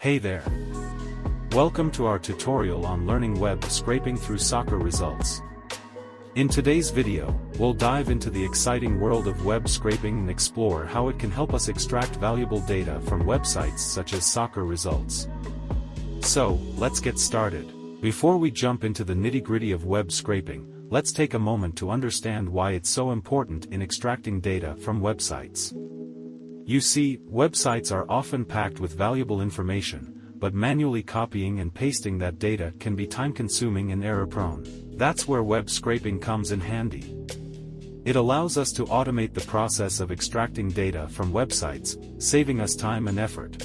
Hey there. Welcome to our tutorial on learning web scraping through soccer results. In today's video, we'll dive into the exciting world of web scraping and explore how it can help us extract valuable data from websites such as soccer results. So, let's get started. Before we jump into the nitty-gritty of web scraping, let's take a moment to understand why it's so important in extracting data from websites. You see, websites are often packed with valuable information, but manually copying and pasting that data can be time-consuming and error-prone. That's where web scraping comes in handy. It allows us to automate the process of extracting data from websites, saving us time and effort.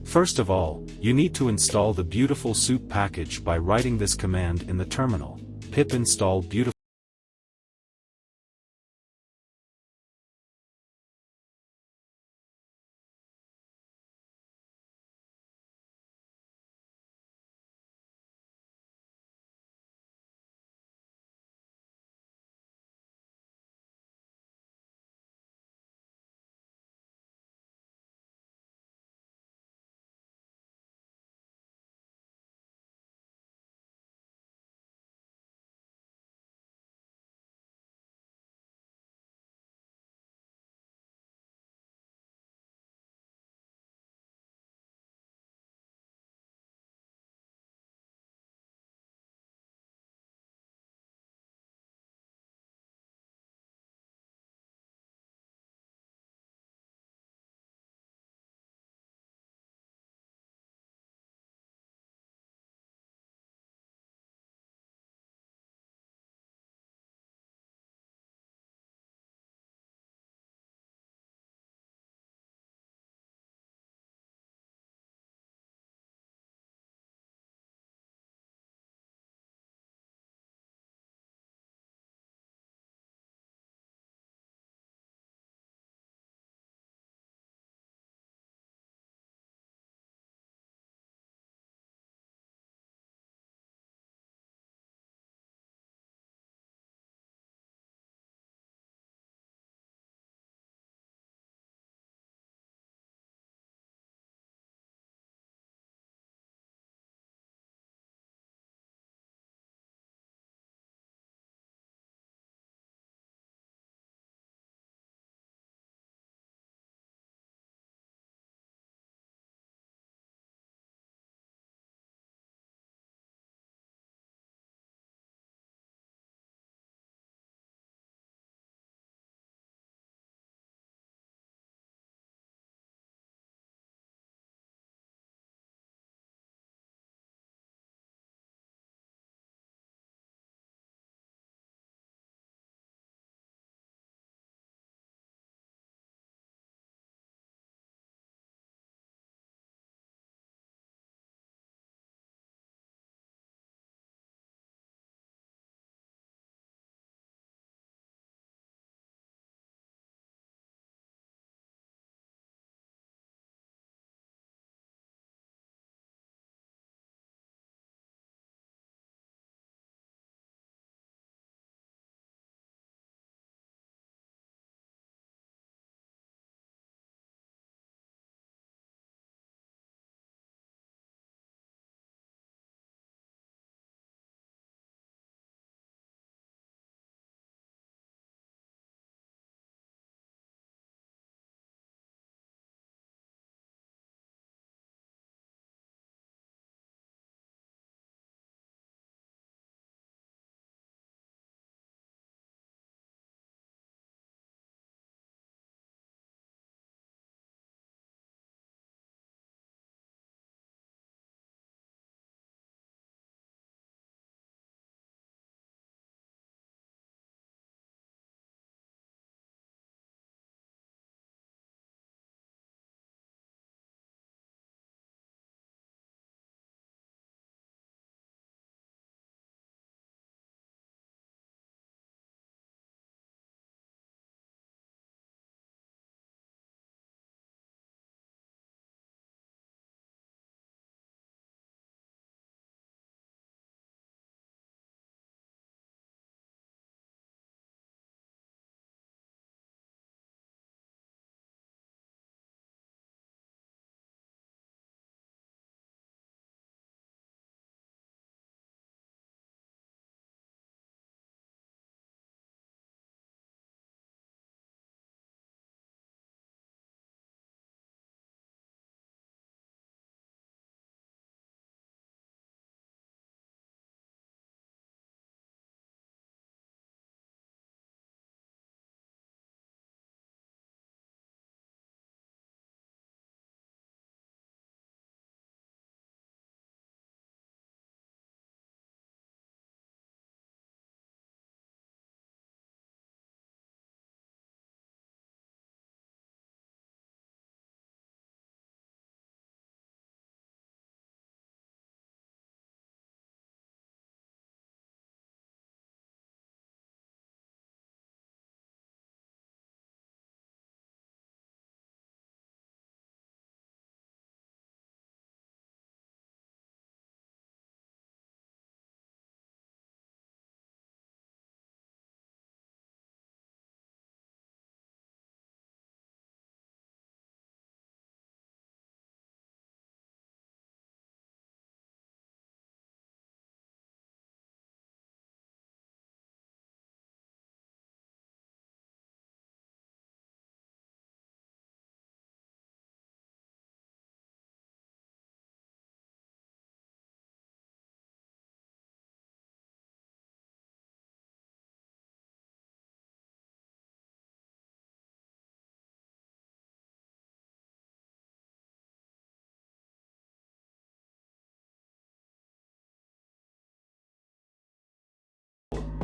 First of all, you need to install the beautiful soup package by writing this command in the terminal: pip install beautiful.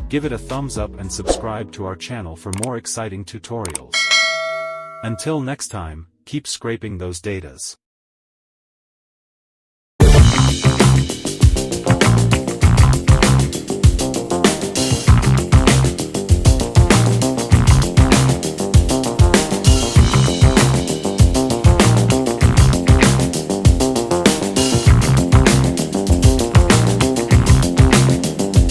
Give it a thumbs up and subscribe to our channel for more exciting tutorials. Until next time, keep scraping those datas.